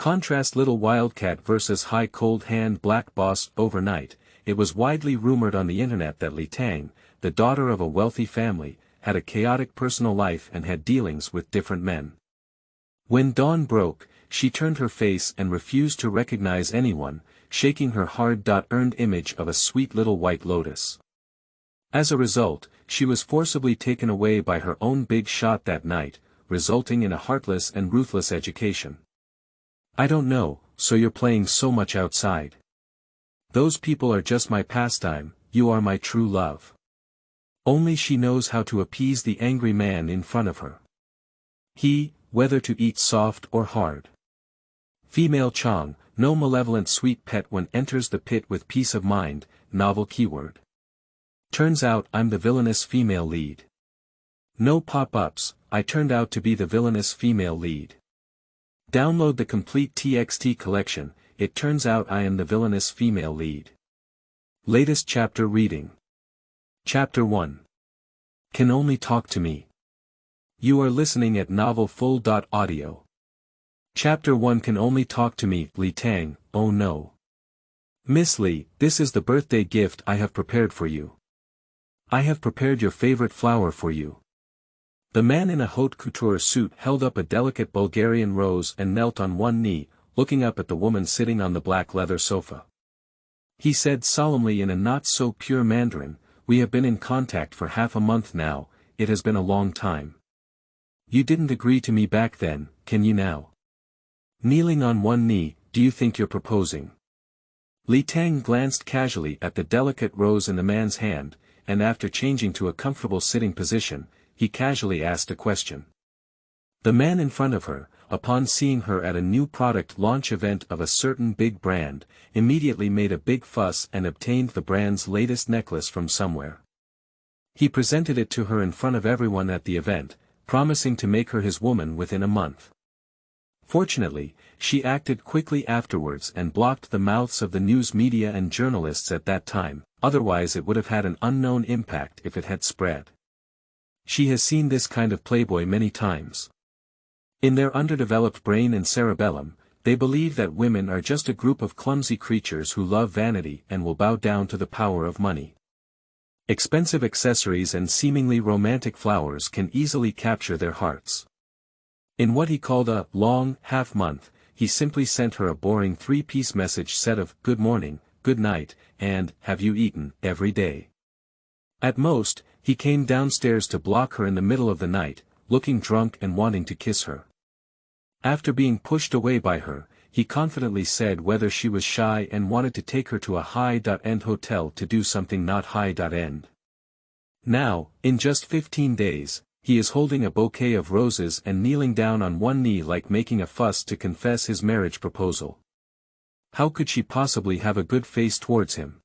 Contrast little Wildcat versus high cold hand black boss. Overnight, it was widely rumored on the internet that Li Tang, the daughter of a wealthy family, had a chaotic personal life and had dealings with different men. When dawn broke, she turned her face and refused to recognize anyone, shaking her hard-earned image of a sweet little white lotus. As a result, she was forcibly taken away by her own big shot that night, resulting in a heartless and ruthless education. I don't know, so you're playing so much outside. Those people are just my pastime, you are my true love. Only she knows how to appease the angry man in front of her. He, whether to eat soft or hard. Female Chong, no malevolent sweet pet when enters the pit with peace of mind, novel keyword. Turns out I'm the villainous female lead. No pop-ups, I turned out to be the villainous female lead. Download the complete TXT collection, it turns out I am the villainous female lead. Latest chapter reading. Chapter 1. Can only talk to me. You are listening at novelfull.audio. Chapter 1. Can only talk to me. Li Tang, oh no. Miss Li, this is the birthday gift I have prepared for you. I have prepared your favorite flower for you. The man in a haute couture suit held up a delicate Bulgarian rose and knelt on one knee, looking up at the woman sitting on the black leather sofa. He said solemnly in a not-so-pure Mandarin, "We have been in contact for half a month now, it has been a long time. You didn't agree to me back then, can you now? Kneeling on one knee, do you think you're proposing?" Li Tang glanced casually at the delicate rose in the man's hand, and after changing to a comfortable sitting position, he casually asked a question. The man in front of her, upon seeing her at a new product launch event of a certain big brand, immediately made a big fuss and obtained the brand's latest necklace from somewhere. He presented it to her in front of everyone at the event, promising to make her his woman within a month. Fortunately, she acted quickly afterwards and blocked the mouths of the news media and journalists at that time, otherwise it would have had an unknown impact if it had spread. She has seen this kind of playboy many times. In their underdeveloped brain and cerebellum, they believe that women are just a group of clumsy creatures who love vanity and will bow down to the power of money. Expensive accessories and seemingly romantic flowers can easily capture their hearts. In what he called a long half-month, he simply sent her a boring three-piece message set of "good morning, good night," and "have you eaten" every day. At most, he came downstairs to block her in the middle of the night, looking drunk and wanting to kiss her. After being pushed away by her, he confidently said whether she was shy and wanted to take her to a high-end hotel to do something not high-end. Now, in just 15 days, he is holding a bouquet of roses and kneeling down on one knee like making a fuss to confess his marriage proposal. How could she possibly have a good face towards him?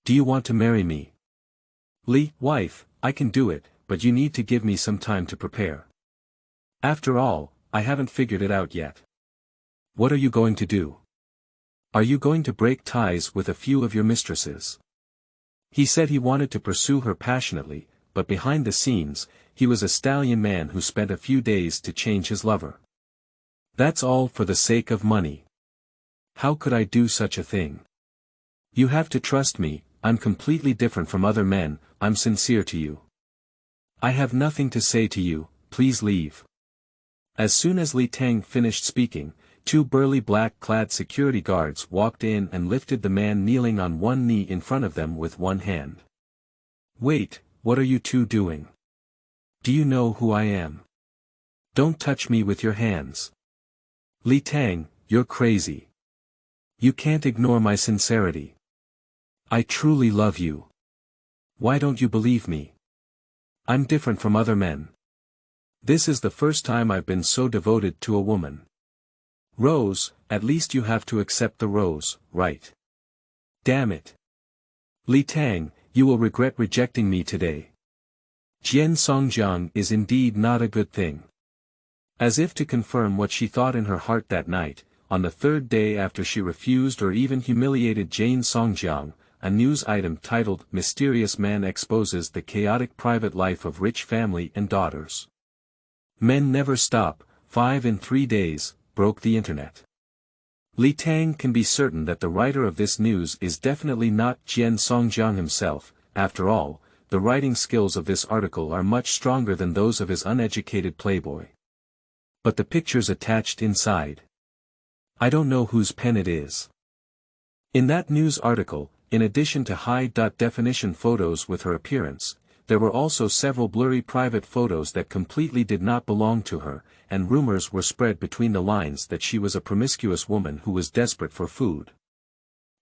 "Do you want to marry me?" "Li, wife, I can do it, but you need to give me some time to prepare. After all, I haven't figured it out yet." "What are you going to do? Are you going to break ties with a few of your mistresses?" He said he wanted to pursue her passionately, but behind the scenes, he was a stallion man who spent a few days to change his lover. "That's all for the sake of money. How could I do such a thing? You have to trust me, I'm completely different from other men, I'm sincere to you. I have nothing to say to you, please leave." As soon as Li Tang finished speaking, two burly black-clad security guards walked in and lifted the man kneeling on one knee in front of them with one hand. "Wait, what are you two doing? Do you know who I am? Don't touch me with your hands. Li Tang, you're crazy. You can't ignore my sincerity. I truly love you. Why don't you believe me? I'm different from other men. This is the first time I've been so devoted to a woman. Rose, at least you have to accept the rose, right? Damn it. Li Tang, you will regret rejecting me today. Jian Songjiang is indeed not a good thing." As if to confirm what she thought in her heart that night, on the third day after she refused or even humiliated Jane Songjiang, a news item titled "Mysterious Man Exposes the Chaotic Private Life of Rich Family and Daughters. Men Never Stop, 5 in 3 days, broke the internet. Li Tang can be certain that the writer of this news is definitely not Jian Songjiang himself. After all, the writing skills of this article are much stronger than those of his uneducated playboy. But the pictures attached inside. I don't know whose pen it is. In that news article, in addition to high-definition photos with her appearance, there were also several blurry private photos that completely did not belong to her, and rumors were spread between the lines that she was a promiscuous woman who was desperate for food.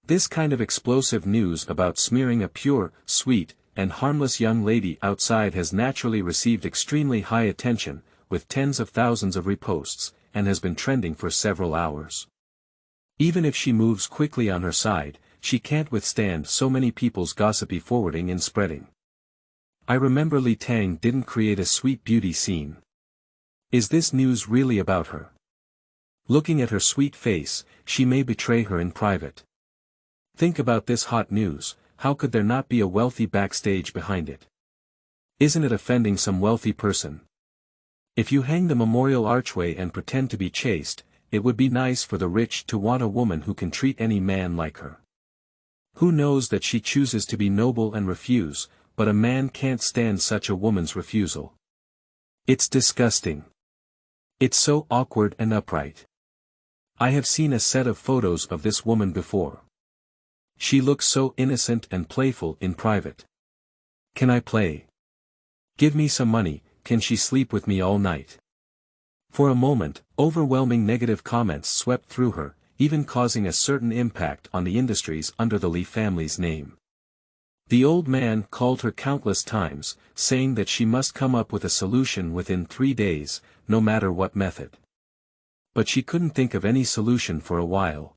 This kind of explosive news about smearing a pure, sweet, and harmless young lady outside has naturally received extremely high attention, with tens of thousands of reposts, and has been trending for several hours. Even if she moves quickly on her side, she can't withstand so many people's gossipy forwarding and spreading. I remember Li Tang didn't create a sweet beauty scene. Is this news really about her? Looking at her sweet face, she may betray her in private. Think about this hot news, how could there not be a wealthy backstage behind it? Isn't it offending some wealthy person? If you hang the memorial archway and pretend to be chaste, it would be nice for the rich to want a woman who can treat any man like her. Who knows that she chooses to be noble and refuse, but a man can't stand such a woman's refusal. It's disgusting. It's so awkward and upright. I have seen a set of photos of this woman before. She looks so innocent and playful in private. Can I play? Give me some money, can she sleep with me all night? For a moment, overwhelming negative comments swept through her, even causing a certain impact on the industries under the Li family's name. The old man called her countless times, saying that she must come up with a solution within 3 days, no matter what method. But she couldn't think of any solution for a while.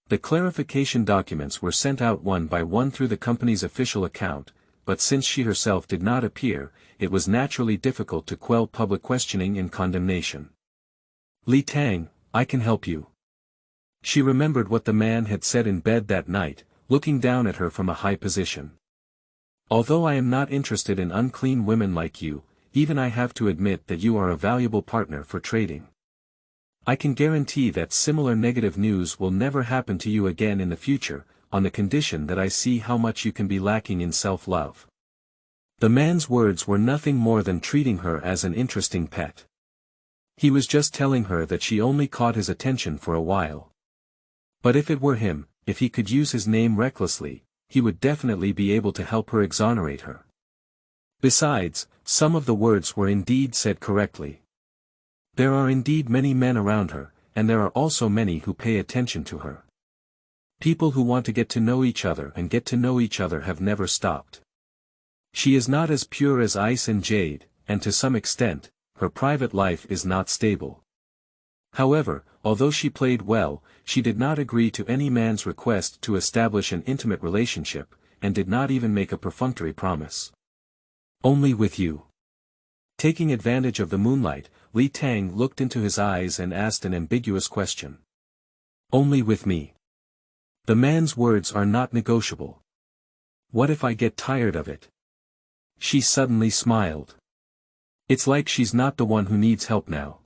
The clarification documents were sent out one by one through the company's official account, but since she herself did not appear, it was naturally difficult to quell public questioning and condemnation. Li Tang, I can help you. She remembered what the man had said in bed that night, looking down at her from a high position. Although I am not interested in unclean women like you, even I have to admit that you are a valuable partner for trading. I can guarantee that similar negative news will never happen to you again in the future, on the condition that I see how much you can be lacking in self-love. The man's words were nothing more than treating her as an interesting pet. He was just telling her that she only caught his attention for a while. But if it were him, if he could use his name recklessly, he would definitely be able to help her exonerate her. Besides, some of the words were indeed said correctly. There are indeed many men around her, and there are also many who pay attention to her. People who want to get to know each other and get to know each other have never stopped. She is not as pure as ice and jade, and to some extent, her private life is not stable. However, although she played well, she did not agree to any man's request to establish an intimate relationship, and did not even make a perfunctory promise. Only with you. Taking advantage of the moonlight, Li Tang looked into his eyes and asked an ambiguous question. Only with me. The man's words are not negotiable. What if I get tired of it? She suddenly smiled. It's like she's not the one who needs help now.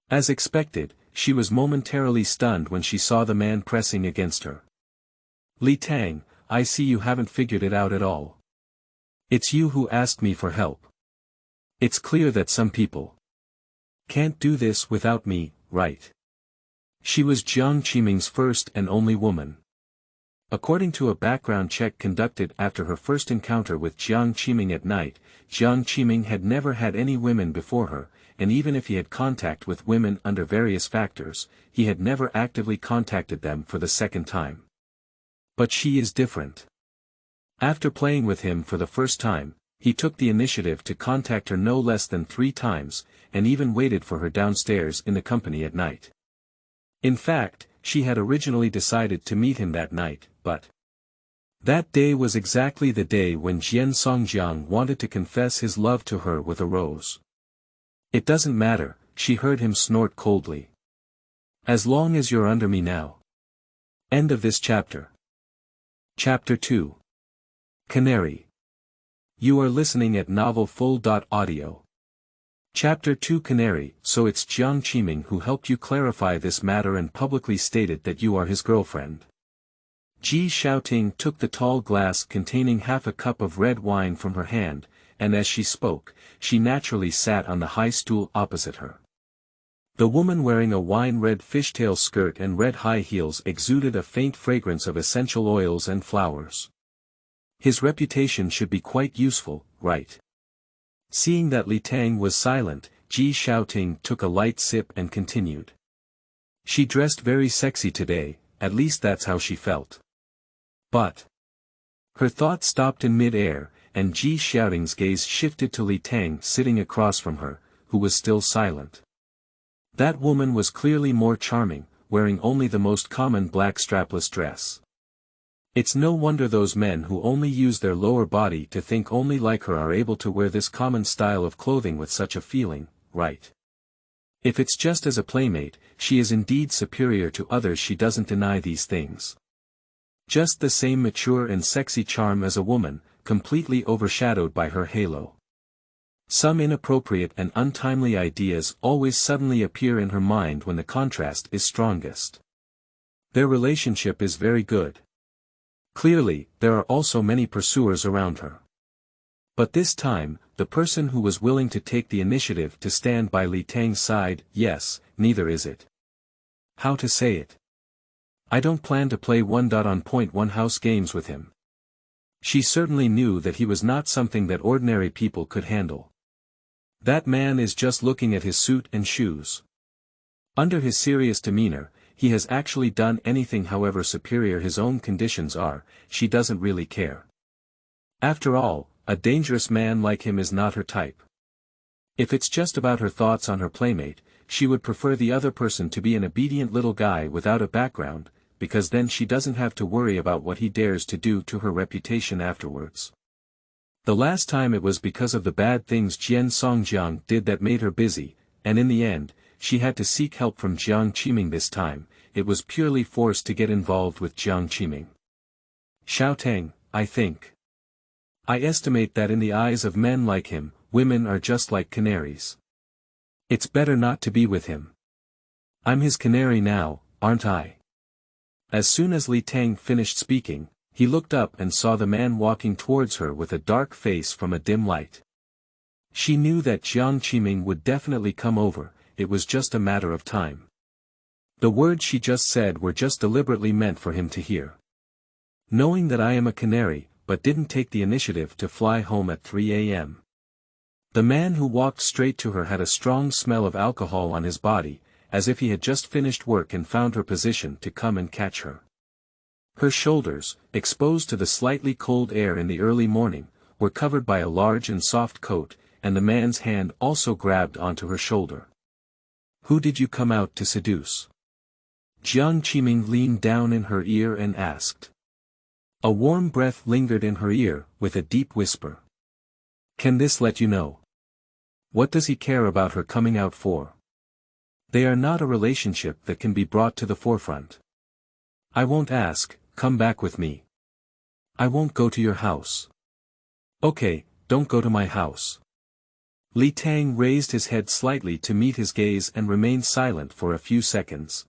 As expected, she was momentarily stunned when she saw the man pressing against her. Li Tang, I see you haven't figured it out at all. It's you who asked me for help. It's clear that some people can't do this without me, right? She was Jiang Qiming's first and only woman. According to a background check conducted after her first encounter with Jiang Qiming at night, Jiang Qiming had never had any women before her, and even if he had contact with women under various factors, he had never actively contacted them for the second time. But she is different. After playing with him for the first time, he took the initiative to contact her no less than 3 times, and even waited for her downstairs in the company at night. In fact, she had originally decided to meet him that night, but that day was exactly the day when Jian Songjiang wanted to confess his love to her with a rose. It doesn't matter, she heard him snort coldly. As long as you're under me now. End of this chapter. Chapter 2. Canary. You are listening at novelfull.audio. Chapter 2 Canary. So it's Jiang Qiming who helped you clarify this matter and publicly stated that you are his girlfriend. Ji Xiaoting took the tall glass containing half a cup of red wine from her hand, and as she spoke, she naturally sat on the high stool opposite her. The woman wearing a wine-red fishtail skirt and red high heels exuded a faint fragrance of essential oils and flowers. His reputation should be quite useful, right? Seeing that Li Tang was silent, Ji Xiaoting took a light sip and continued. She dressed very sexy today, at least that's how she felt. But her thought stopped in mid-air, and Ji Xiaoting's gaze shifted to Li Tang sitting across from her, who was still silent. That woman was clearly more charming, wearing only the most common black strapless dress. It's no wonder those men who only use their lower body to think only like her are able to wear this common style of clothing with such a feeling, right? If it's just as a playmate, she is indeed superior to others. She doesn't deny these things. Just the same mature and sexy charm as a woman, completely overshadowed by her halo. Some inappropriate and untimely ideas always suddenly appear in her mind when the contrast is strongest. Their relationship is very good. Clearly, there are also many pursuers around her. But this time, the person who was willing to take the initiative to stand by Li Tang's side, yes, neither is it. How to say it? I don't plan to play 1.1 house games with him. She certainly knew that he was not something that ordinary people could handle. That man is just looking at his suit and shoes. Under his serious demeanor, he has actually done anything however superior his own conditions are, she doesn't really care. After all, a dangerous man like him is not her type. If it's just about her thoughts on her playmate, she would prefer the other person to be an obedient little guy without a background, because then she doesn't have to worry about what he dares to do to her reputation afterwards. The last time it was because of the bad things Jian Songjiang did that made her busy, and in the end, she had to seek help from Jiang Qiming this time. It was purely forced to get involved with Jiang Qiming. Xiaotang, I think. I estimate that in the eyes of men like him, women are just like canaries. It's better not to be with him. I'm his canary now, aren't I? As soon as Li Tang finished speaking, he looked up and saw the man walking towards her with a dark face from a dim light. She knew that Jiang Qiming would definitely come over, it was just a matter of time. The words she just said were just deliberately meant for him to hear. Knowing that I am a canary, but didn't take the initiative to fly home at 3 a.m. The man who walked straight to her had a strong smell of alcohol on his body, as if he had just finished work and found her position to come and catch her. Her shoulders, exposed to the slightly cold air in the early morning, were covered by a large and soft coat, and the man's hand also grabbed onto her shoulder. Who did you come out to seduce? Jiang Qiming leaned down in her ear and asked. A warm breath lingered in her ear, with a deep whisper. Can this let you know? What does he care about her coming out for? They are not a relationship that can be brought to the forefront. I won't ask, come back with me. I won't go to your house. Okay, don't go to my house. Li Tang raised his head slightly to meet his gaze and remained silent for a few seconds.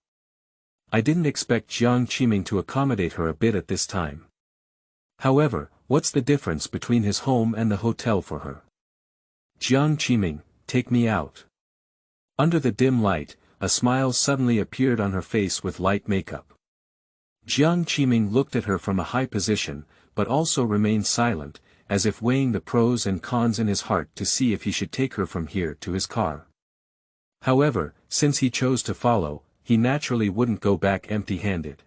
I didn't expect Jiang Qiming to accommodate her a bit at this time. However, what's the difference between his home and the hotel for her? Jiang Qiming, take me out. Under the dim light, a smile suddenly appeared on her face with light makeup. Jiang Qiming looked at her from a high position, but also remained silent, as if weighing the pros and cons in his heart to see if he should take her from here to his car. However, since he chose to follow, he naturally wouldn't go back empty-handed.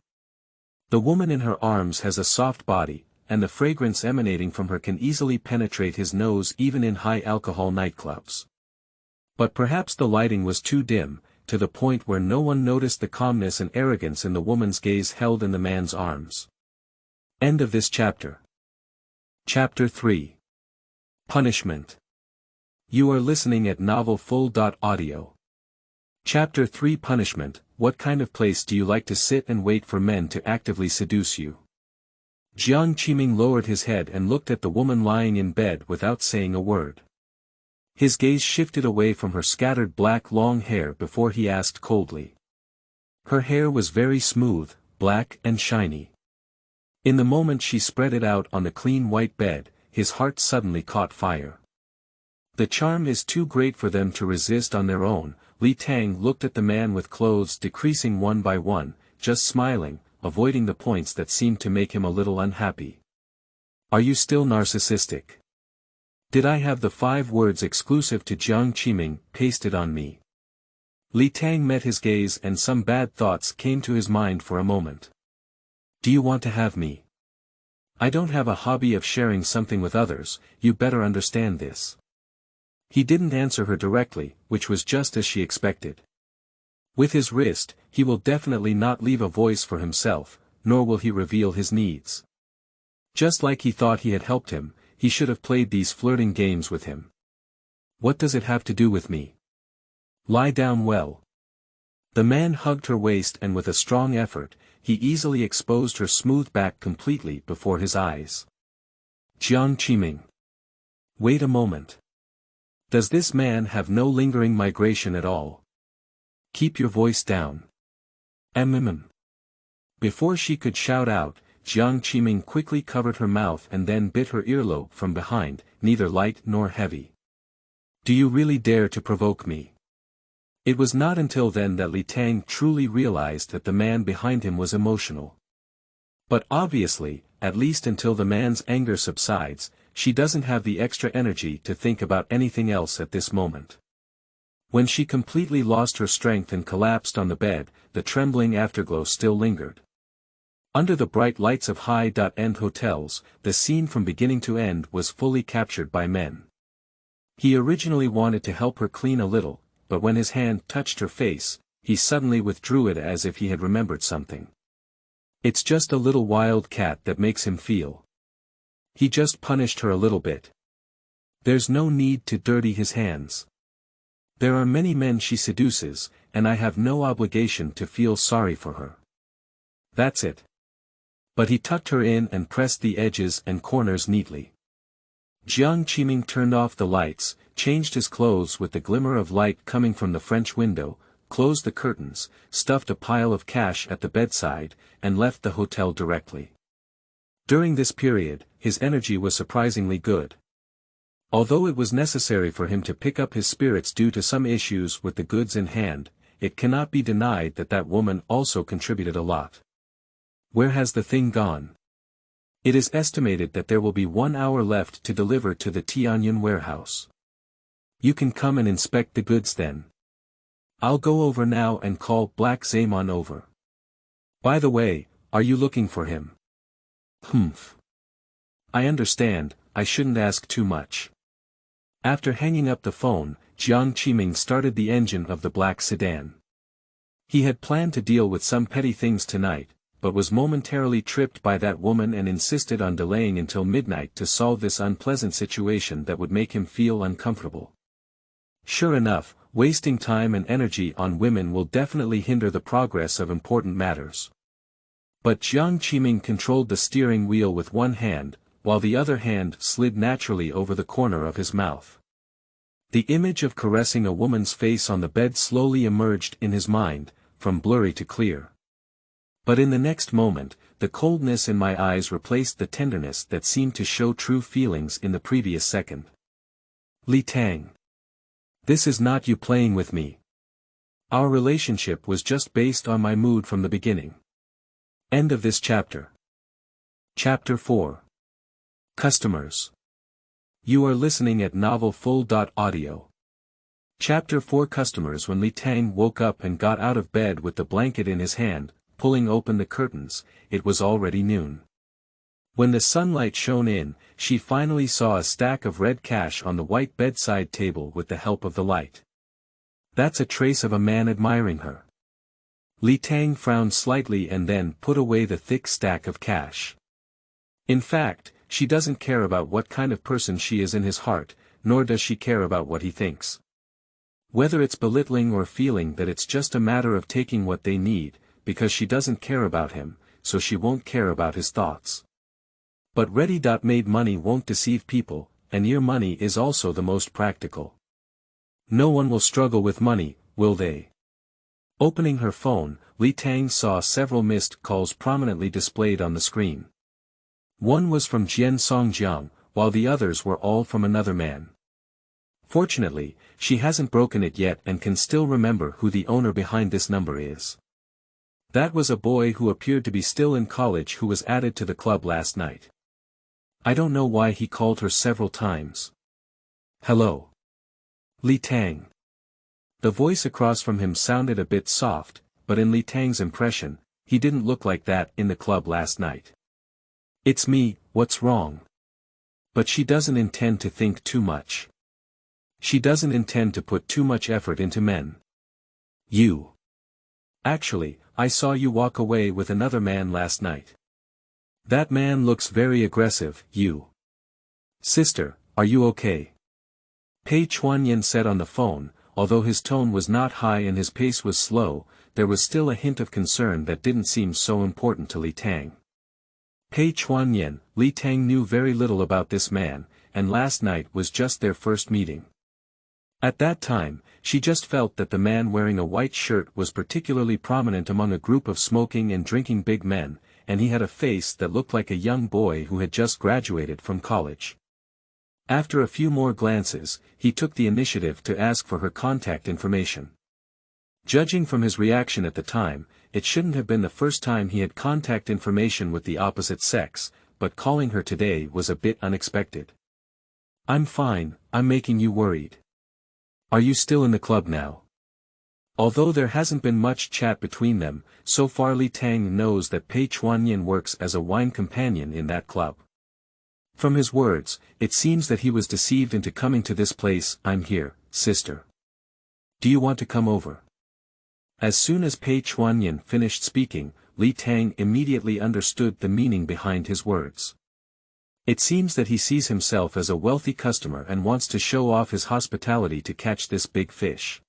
The woman in her arms has a soft body, and the fragrance emanating from her can easily penetrate his nose even in high-alcohol nightclubs. But perhaps the lighting was too dim, to the point where no one noticed the calmness and arrogance in the woman's gaze held in the man's arms. End of this chapter. Chapter 3. Punishment. You are listening at novelfull.audio. Chapter 3 Punishment. What kind of place do you like to sit and wait for men to actively seduce you? Jiang Qiming lowered his head and looked at the woman lying in bed without saying a word. His gaze shifted away from her scattered black long hair before he asked coldly. Her hair was very smooth, black and shiny. In the moment she spread it out on the clean white bed, his heart suddenly caught fire. The charm is too great for them to resist on their own. Li Tang looked at the man with clothes decreasing one by one, just smiling, avoiding the points that seemed to make him a little unhappy. Are you still narcissistic? Did I have the 5 words exclusive to Jiang Qiming pasted on me? Li Tang met his gaze and some bad thoughts came to his mind for a moment. Do you want to have me? I don't have a hobby of sharing something with others, you better understand this. He didn't answer her directly, which was just as she expected. With his wrist, he will definitely not leave a voice for himself, nor will he reveal his needs. Just like he thought he had helped him, he should have played these flirting games with him. What does it have to do with me? Lie down well. The man hugged her waist and with a strong effort, he easily exposed her smooth back completely before his eyes. Jiang Qiming. Wait a moment. Does this man have no lingering migration at all? Keep your voice down. Before she could shout out, Jiang Qiming quickly covered her mouth and then bit her earlobe from behind, neither light nor heavy. Do you really dare to provoke me? It was not until then that Li Tang truly realized that the man behind him was emotional. But obviously, at least until the man's anger subsides, she doesn't have the extra energy to think about anything else at this moment. When she completely lost her strength and collapsed on the bed, the trembling afterglow still lingered. Under the bright lights of high-end hotels, the scene from beginning to end was fully captured by men. He originally wanted to help her clean a little, but when his hand touched her face, he suddenly withdrew it as if he had remembered something. It's just a little wildcat that makes him feel. He just punished her a little bit. There's no need to dirty his hands. There are many men she seduces, and I have no obligation to feel sorry for her. That's it. But he tucked her in and pressed the edges and corners neatly. Jiang Qiming turned off the lights, changed his clothes with the glimmer of light coming from the French window, closed the curtains, stuffed a pile of cash at the bedside, and left the hotel directly. During this period, his energy was surprisingly good. Although it was necessary for him to pick up his spirits due to some issues with the goods in hand, it cannot be denied that that woman also contributed a lot. Where has the thing gone? It is estimated that there will be 1 hour left to deliver to the Tianjin warehouse. You can come and inspect the goods then. I'll go over now and call Black Zaman over. By the way, are you looking for him? Humph. I understand, I shouldn't ask too much. After hanging up the phone, Jiang Qiming started the engine of the black sedan. He had planned to deal with some petty things tonight, but was momentarily tripped by that woman and insisted on delaying until midnight to solve this unpleasant situation that would make him feel uncomfortable. Sure enough, wasting time and energy on women will definitely hinder the progress of important matters. But Jiang Qiming controlled the steering wheel with one hand, while the other hand slid naturally over the corner of his mouth. The image of caressing a woman's face on the bed slowly emerged in his mind, from blurry to clear. But in the next moment, the coldness in my eyes replaced the tenderness that seemed to show true feelings in the previous second. Li Tang. This is not you playing with me. Our relationship was just based on my mood from the beginning. End of this chapter. Chapter 4. Customers. You are listening at novelfull.audio. Chapter 4. Customers. When Li Tang woke up and got out of bed with the blanket in his hand, pulling open the curtains, it was already noon. When the sunlight shone in, she finally saw a stack of red cash on the white bedside table with the help of the light. That's a trace of a man admiring her. Li Tang frowned slightly and then put away the thick stack of cash. In fact, she doesn't care about what kind of person she is in his heart, nor does she care about what he thinks. Whether it's belittling or feeling that it's just a matter of taking what they need, because she doesn't care about him, so she won't care about his thoughts. But ready-made money won't deceive people, and your money is also the most practical. No one will struggle with money, will they? Opening her phone, Li Tang saw several missed calls prominently displayed on the screen. One was from Jian Songjiang, while the others were all from another man. Fortunately, she hasn't broken it yet and can still remember who the owner behind this number is. That was a boy who appeared to be still in college who was added to the club last night. I don't know why he called her several times. Hello. Li Tang. The voice across from him sounded a bit soft, but in Li Tang's impression, he didn't look like that in the club last night. It's me, what's wrong? But she doesn't intend to think too much. She doesn't intend to put too much effort into men. You. Actually, I saw you walk away with another man last night. That man looks very aggressive, you. Sister, are you okay? Pei Chuanyan said on the phone, although his tone was not high and his pace was slow, there was still a hint of concern that didn't seem so important to Li Tang. Pei Chuanyan, Li Tang knew very little about this man, and last night was just their first meeting. At that time, she just felt that the man wearing a white shirt was particularly prominent among a group of smoking and drinking big men, and he had a face that looked like a young boy who had just graduated from college. After a few more glances, he took the initiative to ask for her contact information. Judging from his reaction at the time, it shouldn't have been the first time he had contact information with the opposite sex, but calling her today was a bit unexpected. I'm fine, I'm making you worried. Are you still in the club now? Although there hasn't been much chat between them, so far Li Tang knows that Pei Chuanyan works as a wine companion in that club. From his words, it seems that he was deceived into coming to this place. I'm here, sister. Do you want to come over? As soon as Pei Chuanyan finished speaking, Li Tang immediately understood the meaning behind his words. It seems that he sees himself as a wealthy customer and wants to show off his hospitality to catch this big fish.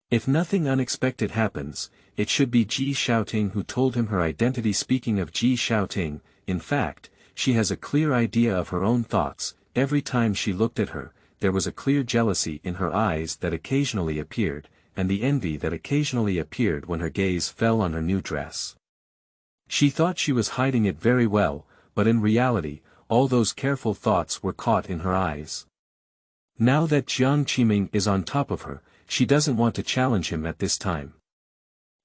If nothing unexpected happens, it should be Ji Xiaoting who told him her identity. Speaking of Ji Xiaoting, in fact, she has a clear idea of her own thoughts. Every time she looked at her, there was a clear jealousy in her eyes that occasionally appeared, and the envy that occasionally appeared when her gaze fell on her new dress. She thought she was hiding it very well, but in reality, all those careful thoughts were caught in her eyes. Now that Jiang Qiming is on top of her, she doesn't want to challenge him at this time.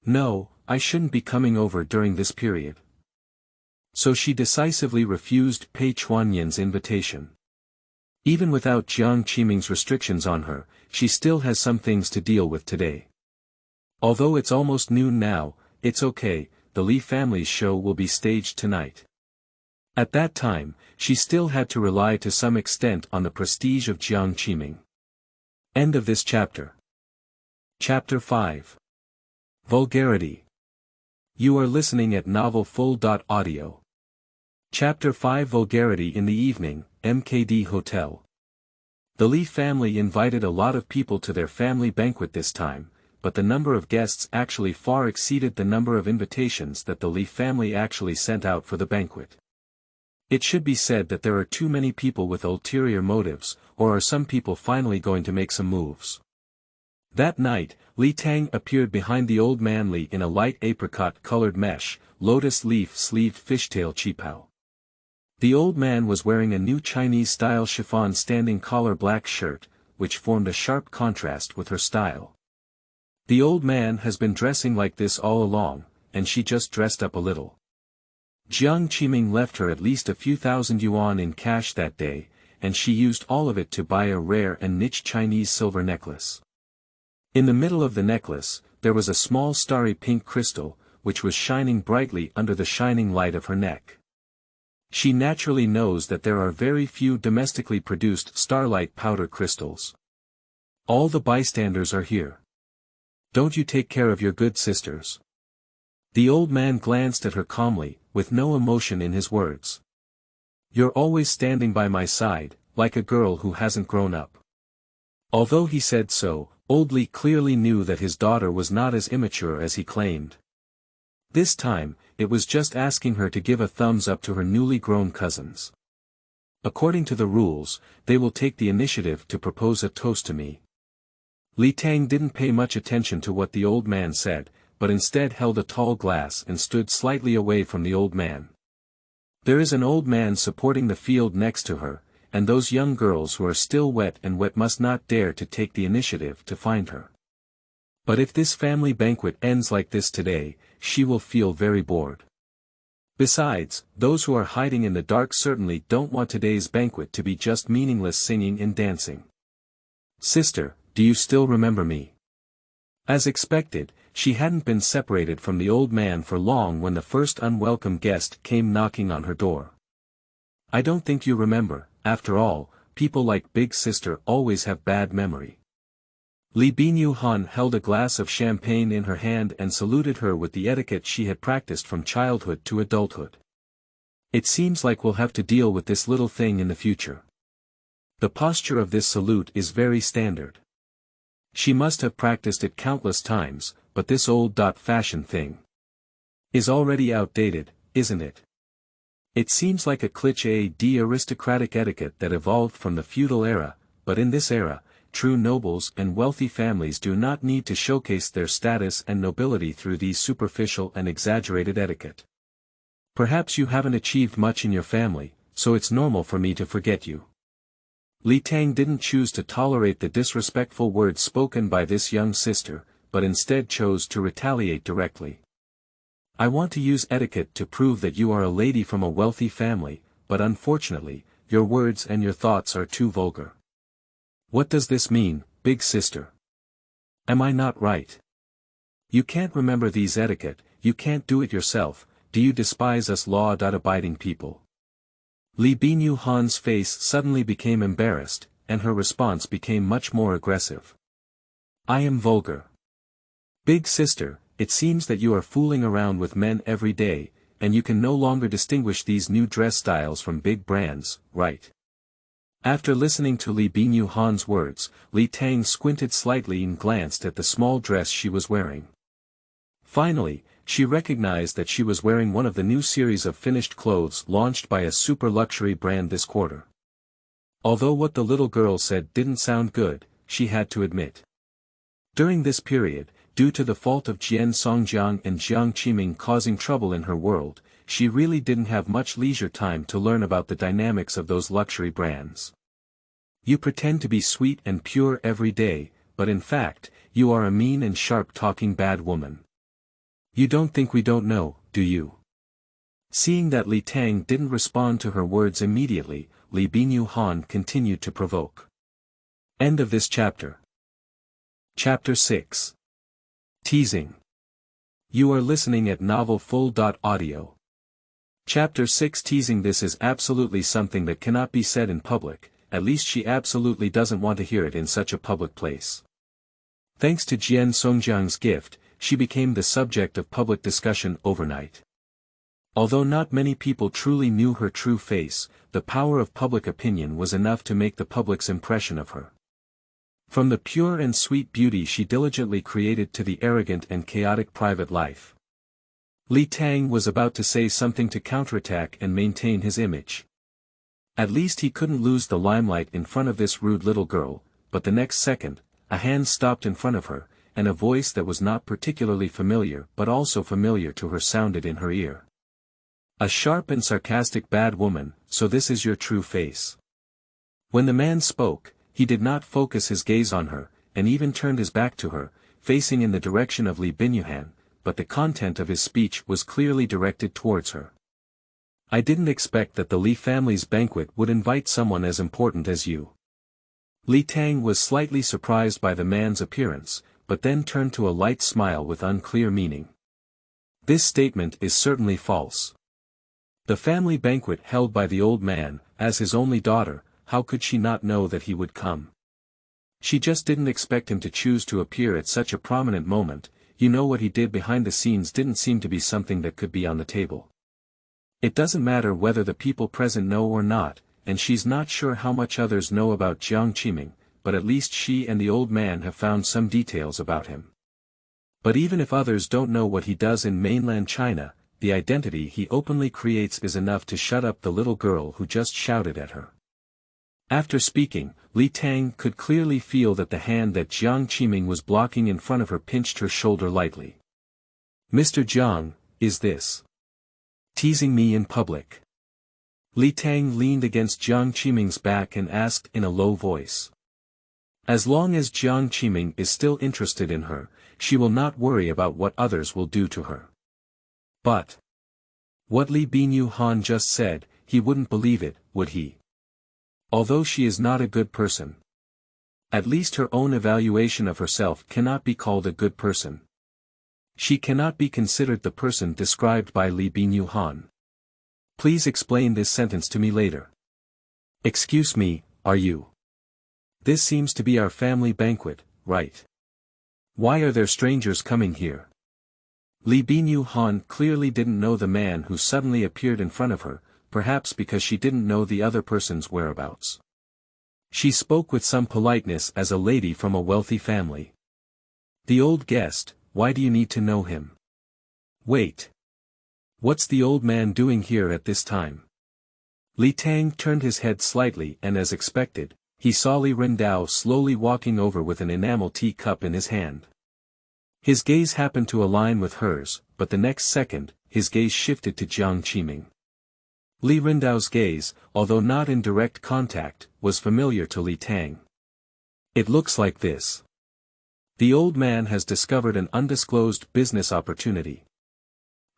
No, I shouldn't be coming over during this period. So she decisively refused Pei Chuanyan's invitation. Even without Jiang Qiming's restrictions on her, she still has some things to deal with today. Although it's almost noon now, it's okay, the Li family's show will be staged tonight. At that time, she still had to rely to some extent on the prestige of Jiang Qiming. End of this chapter. Chapter 5. Vulgarity. You are listening at novelfull.audio. Chapter 5. Vulgarity. In the evening, MKD Hotel. The Li family invited a lot of people to their family banquet this time, but the number of guests actually far exceeded the number of invitations that the Li family actually sent out for the banquet. It should be said that there are too many people with ulterior motives, or are some people finally going to make some moves? That night, Li Tang appeared behind the old man Li in a light apricot-colored mesh, lotus leaf-sleeved fishtail qipao. The old man was wearing a new Chinese-style chiffon standing collar black shirt, which formed a sharp contrast with her style. The old man has been dressing like this all along, and she just dressed up a little. Jiang Qiming left her at least a few thousand yuan in cash that day, and she used all of it to buy a rare and niche Chinese silver necklace. In the middle of the necklace, there was a small starry pink crystal, which was shining brightly under the shining light of her neck. She naturally knows that there are very few domestically produced starlight powder crystals. All the bystanders are here. Don't you take care of your good sisters? The old man glanced at her calmly, with no emotion in his words. You're always standing by my side, like a girl who hasn't grown up. Although he said so, old Li clearly knew that his daughter was not as immature as he claimed. This time, it was just asking her to give a thumbs up to her newly grown cousins. According to the rules, they will take the initiative to propose a toast to me. Li Tang didn't pay much attention to what the old man said, but instead held a tall glass and stood slightly away from the old man. There is an old man supporting the field next to her, and those young girls who are still wet must not dare to take the initiative to find her. But if this family banquet ends like this today, she will feel very bored. Besides, those who are hiding in the dark certainly don't want today's banquet to be just meaningless singing and dancing. Sister, do you still remember me? As expected, she hadn't been separated from the old man for long when the first unwelcome guest came knocking on her door. I don't think you remember, after all, people like Big Sister always have bad memory. Li Bin-yu-han held a glass of champagne in her hand and saluted her with the etiquette she had practiced from childhood to adulthood. It seems like we'll have to deal with this little thing in the future. The posture of this salute is very standard. She must have practiced it countless times, but this old-fashioned thing is already outdated, isn't it? It seems like a cliché aristocratic etiquette that evolved from the feudal era, but in this era, true nobles and wealthy families do not need to showcase their status and nobility through these superficial and exaggerated etiquette. Perhaps you haven't achieved much in your family, so it's normal for me to forget you. Li Tang didn't choose to tolerate the disrespectful words spoken by this young sister, but instead chose to retaliate directly. I want to use etiquette to prove that you are a lady from a wealthy family, but unfortunately, your words and your thoughts are too vulgar. What does this mean, Big Sister? Am I not right? You can't remember these etiquette, you can't do it yourself, do you despise us law-abiding people? Li Bin-yu-han's face suddenly became embarrassed, and her response became much more aggressive. I am vulgar. Big Sister, it seems that you are fooling around with men every day, and you can no longer distinguish these new dress styles from big brands, right? After listening to Li Bin-yu-han's words, Li Tang squinted slightly and glanced at the small dress she was wearing. Finally, she recognized that she was wearing one of the new series of finished clothes launched by a super luxury brand this quarter. Although what the little girl said didn't sound good, she had to admit. During this period, due to the fault of Jian Songjiang and Jiang Qiming causing trouble in her world, she really didn't have much leisure time to learn about the dynamics of those luxury brands. You pretend to be sweet and pure every day, but in fact, you are a mean and sharp-talking bad woman. You don't think we don't know, do you? Seeing that Li Tang didn't respond to her words immediately, Li Bin-yu-han continued to provoke. End of this chapter. Chapter 6. Teasing. You are listening at novelfull.audio. Chapter 6 Teasing. This is absolutely something that cannot be said in public, at least she absolutely doesn't want to hear it in such a public place. Thanks to Jian Songjiang's gift, she became the subject of public discussion overnight. Although not many people truly knew her true face, the power of public opinion was enough to make the public's impression of her. From the pure and sweet beauty she diligently created to the arrogant and chaotic private life. Li Tang was about to say something to counterattack and maintain his image. At least he couldn't lose the limelight in front of this rude little girl, but the next second, a hand stopped in front of her, and a voice that was not particularly familiar but also familiar to her sounded in her ear. A sharp and sarcastic bad woman, so this is your true face. When the man spoke, he did not focus his gaze on her, and even turned his back to her, facing in the direction of Li Bin-yu-han, but the content of his speech was clearly directed towards her. I didn't expect that the Li family's banquet would invite someone as important as you. Li Tang was slightly surprised by the man's appearance, but then turned to a light smile with unclear meaning. This statement is certainly false. The family banquet held by the old man, as his only daughter, how could she not know that he would come? She just didn't expect him to choose to appear at such a prominent moment. You know, what he did behind the scenes didn't seem to be something that could be on the table. It doesn't matter whether the people present know or not, and she's not sure how much others know about Jiang Qiming, but at least she and the old man have found some details about him. But even if others don't know what he does in mainland China, the identity he openly creates is enough to shut up the little girl who just shouted at her. After speaking, Li Tang could clearly feel that the hand that Jiang Qiming was blocking in front of her pinched her shoulder lightly. "Mr. Jiang, is this teasing me in public?" Li Tang leaned against Jiang Qiming's back and asked in a low voice. As long as Jiang Qiming is still interested in her, she will not worry about what others will do to her. But what Li Binyu-han just said, he wouldn't believe it, would he? Although she is not a good person. At least her own evaluation of herself cannot be called a good person. She cannot be considered the person described by Li Binyu-han. Please explain this sentence to me later. Excuse me, are you? This seems to be our family banquet, right? Why are there strangers coming here? Li Binyu-han clearly didn't know the man who suddenly appeared in front of her, perhaps because she didn't know the other person's whereabouts. She spoke with some politeness as a lady from a wealthy family. "The old guest, why do you need to know him? Wait. What's the old man doing here at this time?" Li Tang turned his head slightly and as expected, he saw Li Rendao slowly walking over with an enamel tea cup in his hand. His gaze happened to align with hers, but the next second, his gaze shifted to Jiang Qiming. Li Rendao's gaze, although not in direct contact, was familiar to Li Tang. "It looks like this. The old man has discovered an undisclosed business opportunity.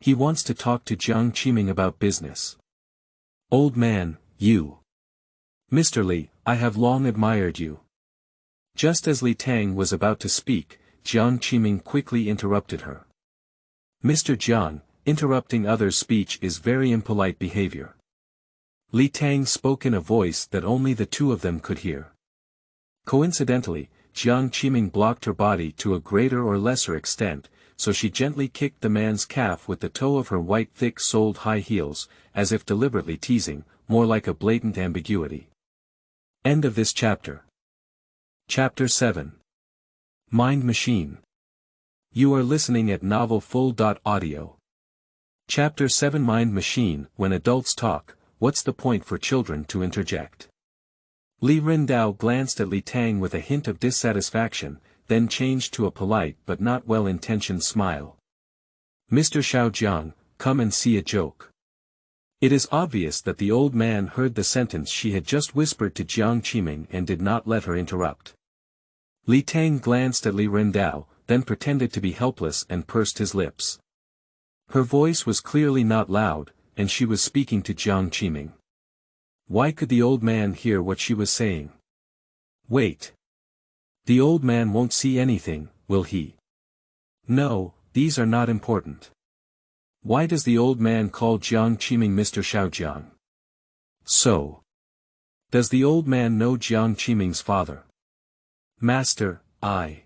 He wants to talk to Jiang Qiming about business." "Old man, you. Mr. Li, I have long admired you." Just as Li Tang was about to speak, Jiang Qiming quickly interrupted her. "Mr. Jiang, interrupting others' speech is very impolite behavior." Li Tang spoke in a voice that only the two of them could hear. Coincidentally, Jiang Qiming blocked her body to a greater or lesser extent, so she gently kicked the man's calf with the toe of her white thick-soled high heels, as if deliberately teasing, more like a blatant ambiguity. End of this chapter. Chapter 7. Mind Machine. You are listening at novelfull.audio. Chapter 7 Mind Machine. When adults talk, what's the point for children to interject? Li Rendao glanced at Li Tang with a hint of dissatisfaction, then changed to a polite but not well-intentioned smile. "Mr. Xiaojiang, come and see a joke." It is obvious that the old man heard the sentence she had just whispered to Jiang Qiming and did not let her interrupt. Li Tang glanced at Li Rendao, then pretended to be helpless and pursed his lips. Her voice was clearly not loud, and she was speaking to Jiang Qiming. Why could the old man hear what she was saying? Wait. The old man won't see anything, will he? No, these are not important. Why does the old man call Jiang Qiming Mr. Xiaojiang? So. Does the old man know Jiang Qiming's father? Master, I.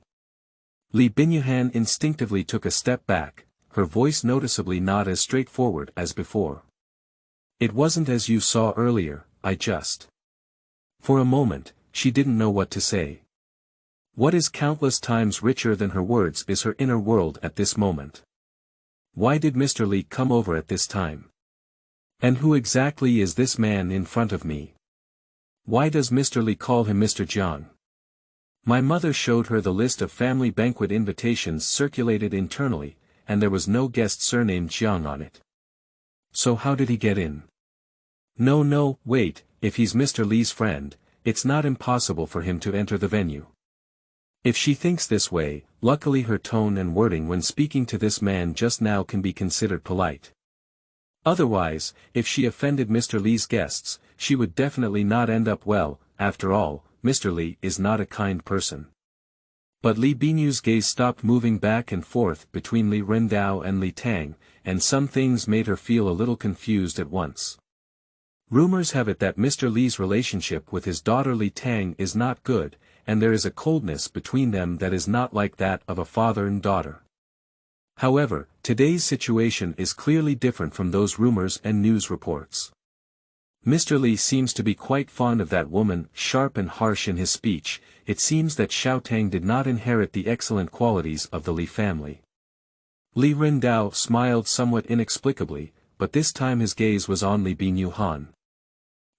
Li Binyu-han instinctively took a step back, her voice noticeably not as straightforward as before. It wasn't as you saw earlier, I just. For a moment, she didn't know what to say. What is countless times richer than her words is her inner world at this moment. Why did Mr. Li come over at this time? And who exactly is this man in front of me? Why does Mr. Li call him Mr. Jiang? My mother showed her the list of family banquet invitations circulated internally, and there was no guest surnamed Jiang on it. So how did he get in? No, wait, if he's Mr. Li's friend, it's not impossible for him to enter the venue. If she thinks this way, luckily her tone and wording when speaking to this man just now can be considered polite. Otherwise, if she offended Mr. Li's guests, she would definitely not end up well. After all, Mr. Li is not a kind person. But Li Binyu's gaze stopped moving back and forth between Li Rendao and Li Tang, and some things made her feel a little confused at once. Rumors have it that Mr. Li's relationship with his daughter Li Tang is not good, and there is a coldness between them that is not like that of a father and daughter. However, today's situation is clearly different from those rumors and news reports. Mr. Li seems to be quite fond of that woman, sharp and harsh in his speech. It seems that Xiao Tang did not inherit the excellent qualities of the Li family. Li Rendao smiled somewhat inexplicably, but this time his gaze was on Li Binyu-han.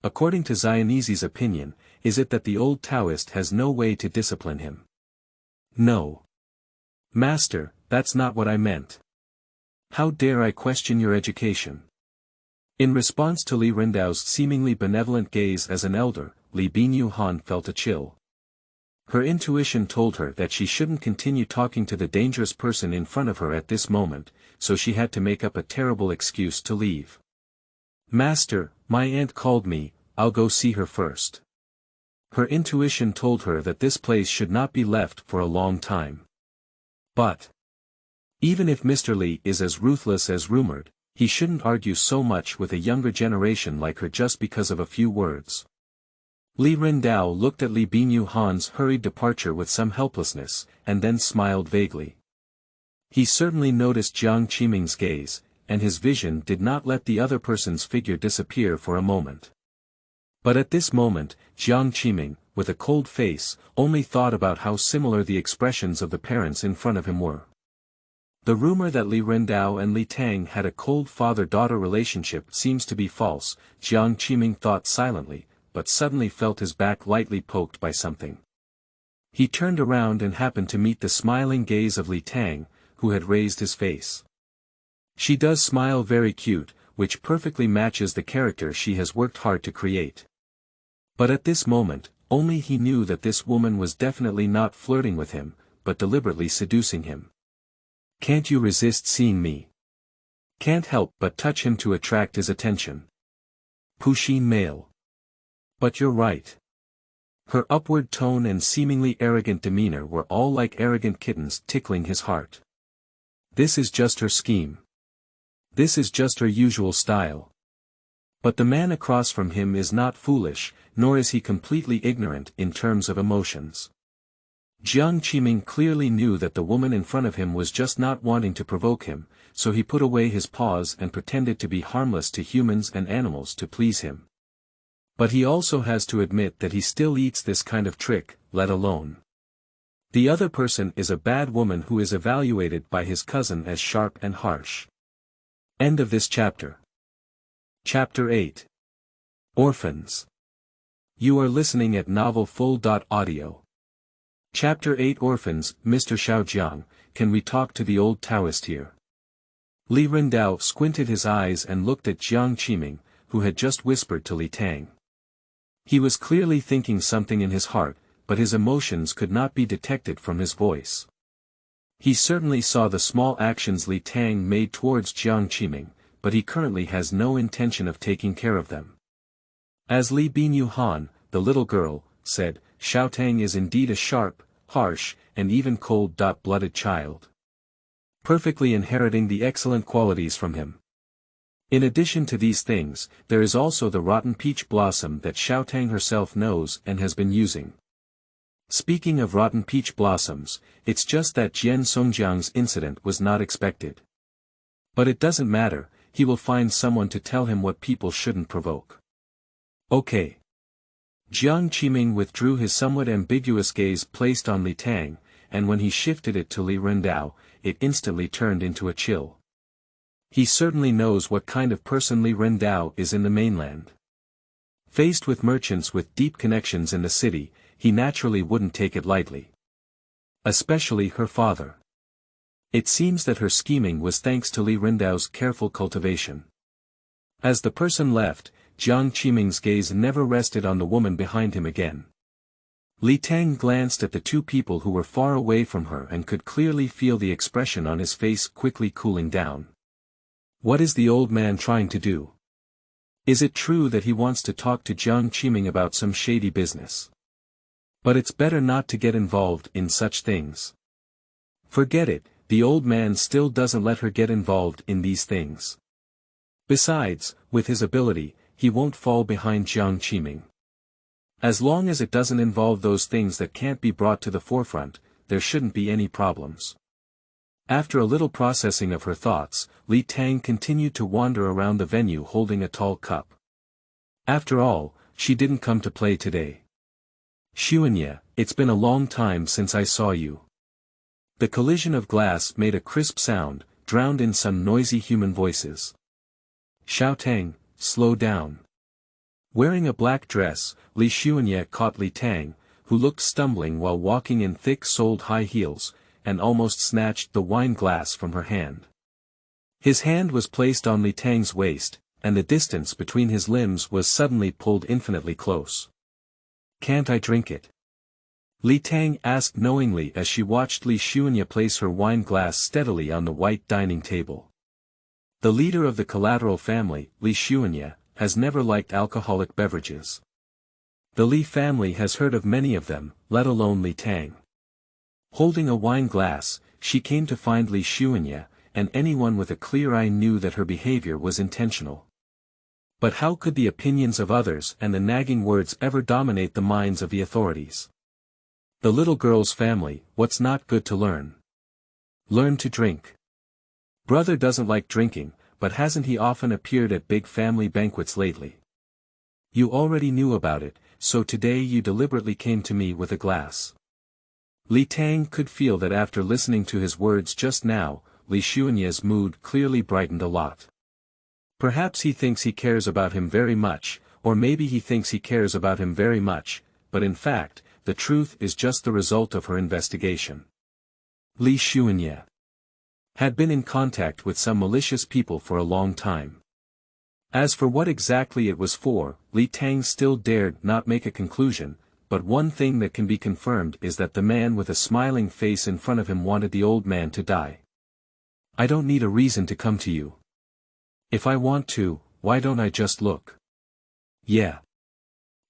According to Xianese's opinion, is it that the old Taoist has no way to discipline him? No. Master, that's not what I meant. How dare I question your education? In response to Li Rendao's seemingly benevolent gaze as an elder, Li Binyu-han felt a chill. Her intuition told her that she shouldn't continue talking to the dangerous person in front of her at this moment, so she had to make up a terrible excuse to leave. Master, my aunt called me, I'll go see her first. Her intuition told her that this place should not be left for a long time. But even if Mr. Li is as ruthless as rumored, he shouldn't argue so much with a younger generation like her just because of a few words. Li Rendao looked at Li Binyu-han's hurried departure with some helplessness, and then smiled vaguely. He certainly noticed Jiang Qiming's gaze, and his vision did not let the other person's figure disappear for a moment. But at this moment, Jiang Qiming, with a cold face, only thought about how similar the expressions of the parents in front of him were. The rumor that Li Rendao and Li Tang had a cold father-daughter relationship seems to be false, Jiang Qiming thought silently, but suddenly felt his back lightly poked by something. He turned around and happened to meet the smiling gaze of Li Tang, who had raised his face. She does smile very cute, which perfectly matches the character she has worked hard to create. But at this moment, only he knew that this woman was definitely not flirting with him, but deliberately seducing him. Can't you resist seeing me? Can't help but touch him to attract his attention. Pusheen male. But you're right. Her upward tone and seemingly arrogant demeanor were all like arrogant kittens tickling his heart. This is just her scheme. This is just her usual style. But the man across from him is not foolish, nor is he completely ignorant in terms of emotions. Jiang Qiming clearly knew that the woman in front of him was just not wanting to provoke him, so he put away his paws and pretended to be harmless to humans and animals to please him. But he also has to admit that he still eats this kind of trick, let alone. The other person is a bad woman who is evaluated by his cousin as sharp and harsh. End of this chapter. Chapter 8. Orphans. You are listening at novelfull.audio. Chapter 8 Orphans. Mr. Xiaojiang, can we talk to the old Taoist here? Li Rendao squinted his eyes and looked at Jiang Qiming, who had just whispered to Li Tang. He was clearly thinking something in his heart, but his emotions could not be detected from his voice. He certainly saw the small actions Li Tang made towards Jiang Qiming, but he currently has no intention of taking care of them. As Li Binyu-han, the little girl, said, Xiao Tang is indeed a sharp, harsh, and even cold-blooded child. Perfectly inheriting the excellent qualities from him. In addition to these things, there is also the rotten peach blossom that Xiao Tang herself knows and has been using. Speaking of rotten peach blossoms, it's just that Jian Songjiang's incident was not expected. But it doesn't matter, he will find someone to tell him what people shouldn't provoke. Okay. Jiang Qiming withdrew his somewhat ambiguous gaze placed on Li Tang, and when he shifted it to Li Rendao, it instantly turned into a chill. He certainly knows what kind of person Li Rendao is in the mainland. Faced with merchants with deep connections in the city, he naturally wouldn't take it lightly. Especially her father. It seems that her scheming was thanks to Li Rendao's careful cultivation. As the person left, Jiang Qiming's gaze never rested on the woman behind him again. Li Tang glanced at the two people who were far away from her and could clearly feel the expression on his face quickly cooling down. What is the old man trying to do? Is it true that he wants to talk to Jiang Qiming about some shady business? But it's better not to get involved in such things. Forget it, the old man still doesn't let her get involved in these things. Besides, with his ability, he won't fall behind Jiang Qiming. As long as it doesn't involve those things that can't be brought to the forefront, there shouldn't be any problems. After a little processing of her thoughts, Li Tang continued to wander around the venue holding a tall cup. After all, she didn't come to play today. Xuanya, it's been a long time since I saw you. The collision of glass made a crisp sound, drowned in some noisy human voices. Xiao Tang, slow down. Wearing a black dress, Li Xuanye caught Li Tang, who looked stumbling while walking in thick-soled high heels, and almost snatched the wine glass from her hand. His hand was placed on Li Tang's waist, and the distance between his limbs was suddenly pulled infinitely close. "Can't I drink it?" Li Tang asked knowingly as she watched Li Xuanye place her wine glass steadily on the white dining table. The leader of the collateral family, Li Xuanye, has never liked alcoholic beverages. The Li family has heard of many of them, let alone Li Tang. Holding a wine glass, she came to find Li Xuanye, and anyone with a clear eye knew that her behavior was intentional. But how could the opinions of others and the nagging words ever dominate the minds of the authorities? The little girl's family, what's not good to learn? Learn to drink. Brother doesn't like drinking, but hasn't he often appeared at big family banquets lately? You already knew about it, so today you deliberately came to me with a glass. Li Tang could feel that after listening to his words just now, Li Xuanye's mood clearly brightened a lot. Perhaps he thinks he cares about him very much, or maybe he thinks he cares about him very much, but in fact, the truth is just the result of her investigation. Li Xuanye had been in contact with some malicious people for a long time. As for what exactly it was for, Li Tang still dared not make a conclusion, but one thing that can be confirmed is that the man with a smiling face in front of him wanted the old man to die. I don't need a reason to come to you. If I want to, why don't I just look? Yeah.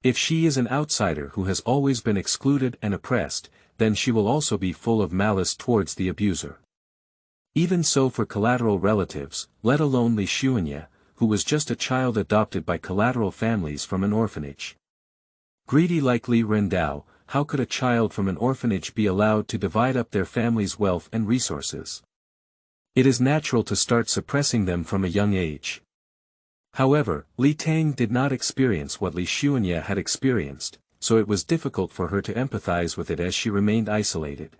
If she is an outsider who has always been excluded and oppressed, then she will also be full of malice towards the abuser. Even so for collateral relatives, let alone Li Xuanye, who was just a child adopted by collateral families from an orphanage. Greedy like Li Rendao, how could a child from an orphanage be allowed to divide up their family's wealth and resources? It is natural to start suppressing them from a young age. However, Li Tang did not experience what Li Xuanye had experienced, so it was difficult for her to empathize with it as she remained isolated.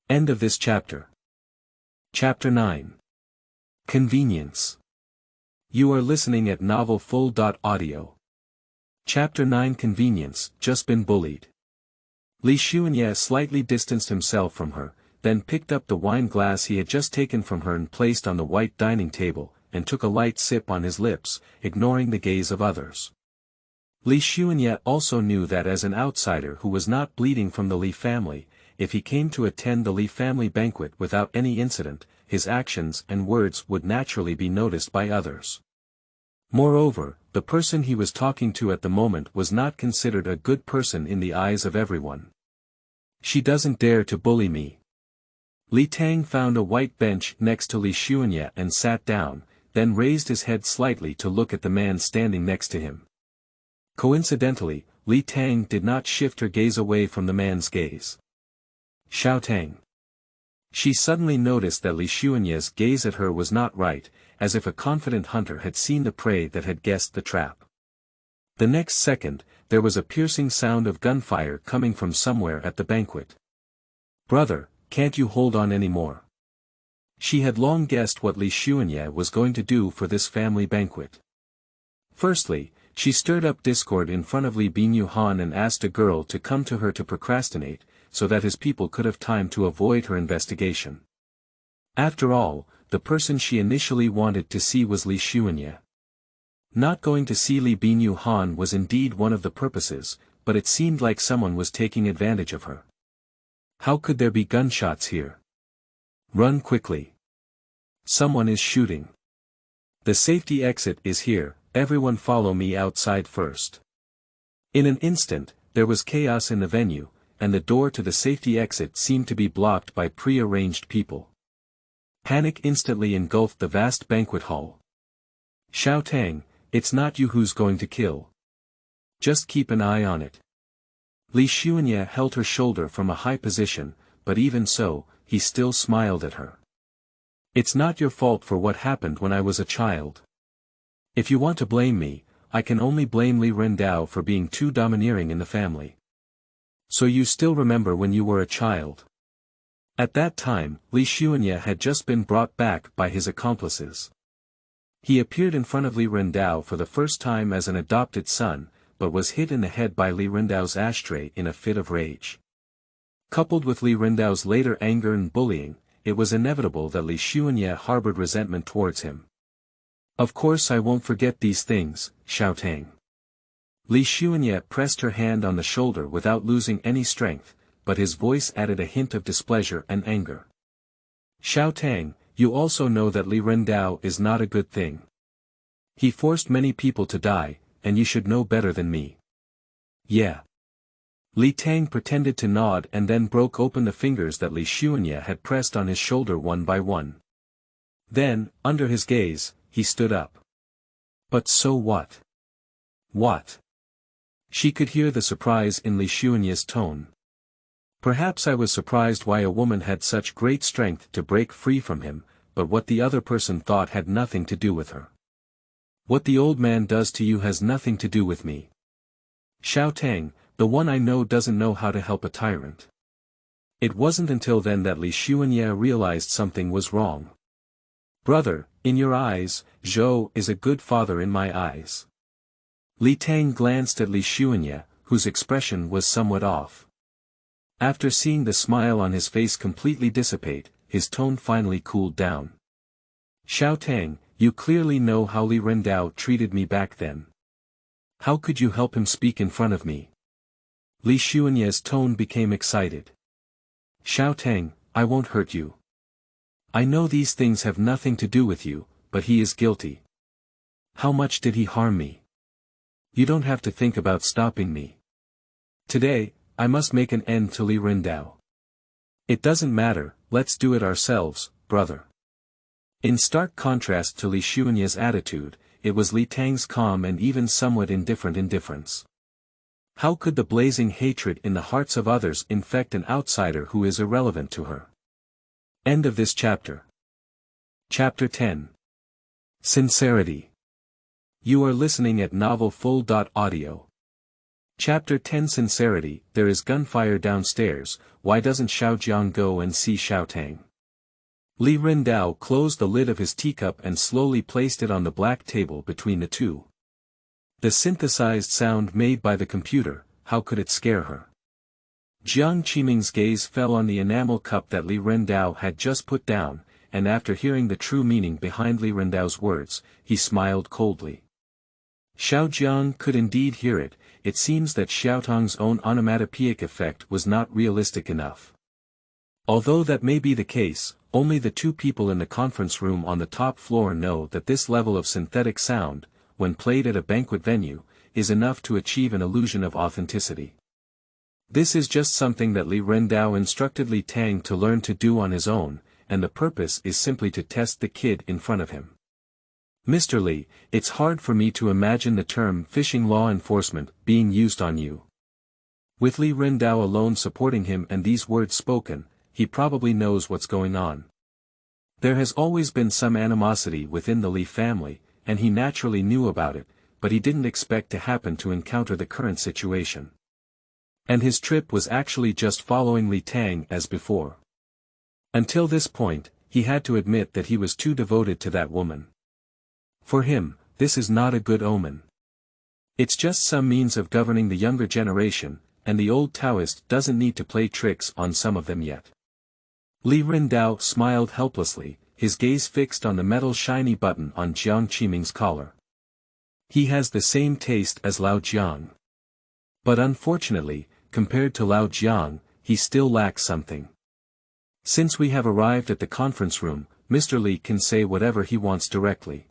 End of this chapter. Chapter 9. Convenience. You are listening at novelfull.audio. Chapter 9. Convenience, just been bullied. Li Xuanye slightly distanced himself from her, then picked up the wine glass he had just taken from her and placed on the white dining table, and took a light sip on his lips, ignoring the gaze of others. Li Xuanye also knew that as an outsider who was not bleeding from the Li family, if he came to attend the Li family banquet without any incident, his actions and words would naturally be noticed by others. Moreover, the person he was talking to at the moment was not considered a good person in the eyes of everyone. She doesn't dare to bully me. Li Tang found a white bench next to Li Xuanye and sat down, then raised his head slightly to look at the man standing next to him. Coincidentally, Li Tang did not shift her gaze away from the man's gaze. Xiao Tang. She suddenly noticed that Li Xuanye's gaze at her was not right, as if a confident hunter had seen the prey that had guessed the trap. The next second, there was a piercing sound of gunfire coming from somewhere at the banquet. Brother, can't you hold on any more? She had long guessed what Li Xuanye was going to do for this family banquet. Firstly, she stirred up discord in front of Li Bingyuhan and asked a girl to come to her to procrastinate, so that his people could have time to avoid her investigation. After all, the person she initially wanted to see was Li Xuanye. Not going to see Li Bingyuhan was indeed one of the purposes, but it seemed like someone was taking advantage of her. How could there be gunshots here? Run quickly. Someone is shooting. The safety exit is here, everyone follow me outside first. In an instant, there was chaos in the venue, and the door to the safety exit seemed to be blocked by pre-arranged people. Panic instantly engulfed the vast banquet hall. Xiao Tang, it's not you who's going to kill. Just keep an eye on it. Li Xuanye held her shoulder from a high position, but even so, he still smiled at her. It's not your fault for what happened when I was a child. If you want to blame me, I can only blame Li Rendao for being too domineering in the family. So you still remember when you were a child? At that time, Li Xuanye had just been brought back by his accomplices. He appeared in front of Li Rendao for the first time as an adopted son, but was hit in the head by Li Rendao's ashtray in a fit of rage. Coupled with Li Rendao's later anger and bullying, it was inevitable that Li Xuanye harbored resentment towards him. Of course I won't forget these things, Xiao Tang. Li Xuanye pressed her hand on the shoulder without losing any strength, but his voice added a hint of displeasure and anger. Xiao Tang, you also know that Li Rendao is not a good thing. He forced many people to die, and you should know better than me. Yeah. Li Tang pretended to nod and then broke open the fingers that Li Xuanye had pressed on his shoulder one by one. Then, under his gaze, he stood up. But so what? What? She could hear the surprise in Li Xuanye's tone. Perhaps I was surprised why a woman had such great strength to break free from him, but what the other person thought had nothing to do with her. What the old man does to you has nothing to do with me. Xiao Tang, the one I know doesn't know how to help a tyrant. It wasn't until then that Li Xuanye realized something was wrong. Brother, in your eyes, Zhou is a good father in my eyes. Li Tang glanced at Li Xuanye, whose expression was somewhat off. After seeing the smile on his face completely dissipate, his tone finally cooled down. Xiao Tang, you clearly know how Li Rendao treated me back then. How could you help him speak in front of me? Li Xuanye's tone became excited. Xiao Tang, I won't hurt you. I know these things have nothing to do with you, but he is guilty. How much did he harm me? You don't have to think about stopping me. Today, I must make an end to Li Rendao. It doesn't matter, let's do it ourselves, brother. In stark contrast to Li Xuanye's attitude, it was Li Tang's calm and even somewhat indifferent indifference. How could the blazing hatred in the hearts of others infect an outsider who is irrelevant to her? End of this chapter. Chapter 10. Sincerity. You are listening at novelfull.audio. Chapter 10 Sincerity. There is gunfire downstairs, why doesn't Xiao Jiang go and see Xiao Tang? Li Rendao closed the lid of his teacup and slowly placed it on the black table between the two. The synthesized sound made by the computer, how could it scare her? Jiang Qiming's gaze fell on the enamel cup that Li Rendao had just put down, and after hearing the true meaning behind Li Rendao's words, he smiled coldly. Xiao Jiang could indeed hear it. It seems that Xiao Tang's own onomatopoeic effect was not realistic enough. Although that may be the case, only the two people in the conference room on the top floor know that this level of synthetic sound, when played at a banquet venue, is enough to achieve an illusion of authenticity. This is just something that Li Rendao instructed Li Tang to learn to do on his own, and the purpose is simply to test the kid in front of him. Mr. Li, it's hard for me to imagine the term fishing law enforcement being used on you. With Li Rendao alone supporting him and these words spoken, he probably knows what's going on. There has always been some animosity within the Li family, and he naturally knew about it, but he didn't expect to happen to encounter the current situation. And his trip was actually just following Li Tang as before. Until this point, he had to admit that he was too devoted to that woman. For him, this is not a good omen. It's just some means of governing the younger generation, and the old Taoist doesn't need to play tricks on some of them yet. Li Rendao smiled helplessly, his gaze fixed on the metal shiny button on Jiang Qiming's collar. He has the same taste as Lao Jiang. But unfortunately, compared to Lao Jiang, he still lacks something. Since we have arrived at the conference room, Mr. Li can say whatever he wants directly.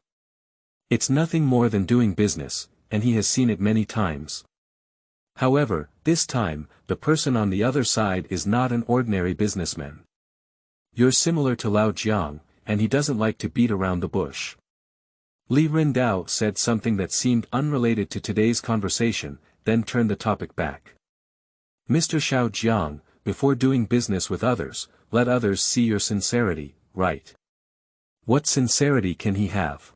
It's nothing more than doing business, and he has seen it many times. However, this time, the person on the other side is not an ordinary businessman. You're similar to Lao Jiang, and he doesn't like to beat around the bush. Li Rendao said something that seemed unrelated to today's conversation, then turned the topic back. Mr. Xiao Jiang, before doing business with others, let others see your sincerity, right? What sincerity can he have?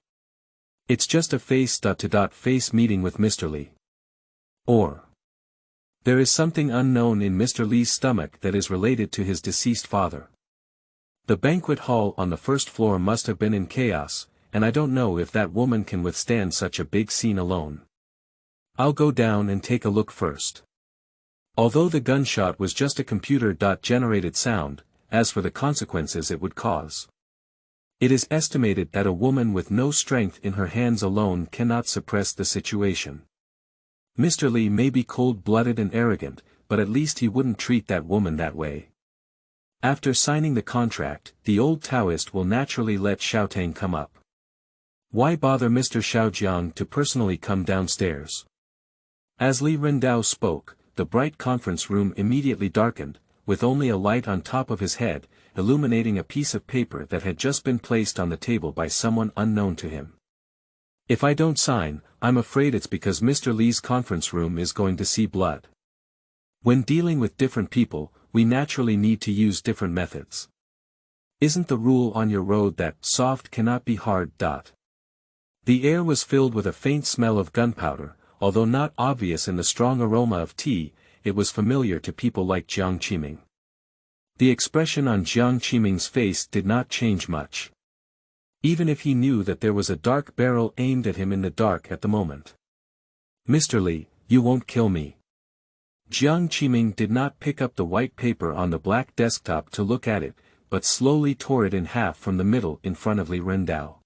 It's just a face-to-face meeting with Mr. Li. Or there is something unknown in Mr. Li's stomach that is related to his deceased father. The banquet hall on the first floor must have been in chaos, and I don't know if that woman can withstand such a big scene alone. I'll go down and take a look first. Although the gunshot was just a computer-generated sound, as for the consequences it would cause. It is estimated that a woman with no strength in her hands alone cannot suppress the situation. Mr. Li may be cold-blooded and arrogant, but at least he wouldn't treat that woman that way. After signing the contract, the old Taoist will naturally let Xiao Tang come up. Why bother Mr. Xiaojiang to personally come downstairs? As Li Rendao spoke, the bright conference room immediately darkened, with only a light on top of his head, illuminating a piece of paper that had just been placed on the table by someone unknown to him. If I don't sign, I'm afraid it's because Mr. Li's conference room is going to see blood. When dealing with different people, we naturally need to use different methods. Isn't the rule on your road that soft cannot be hard? The air was filled with a faint smell of gunpowder. Although not obvious in the strong aroma of tea, it was familiar to people like Jiang Qiming. The expression on Jiang Qiming's face did not change much. Even if he knew that there was a dark barrel aimed at him in the dark at the moment. Mr. Li, you won't kill me. Jiang Qiming did not pick up the white paper on the black desktop to look at it, but slowly tore it in half from the middle in front of Li Rendao.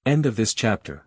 End of this chapter.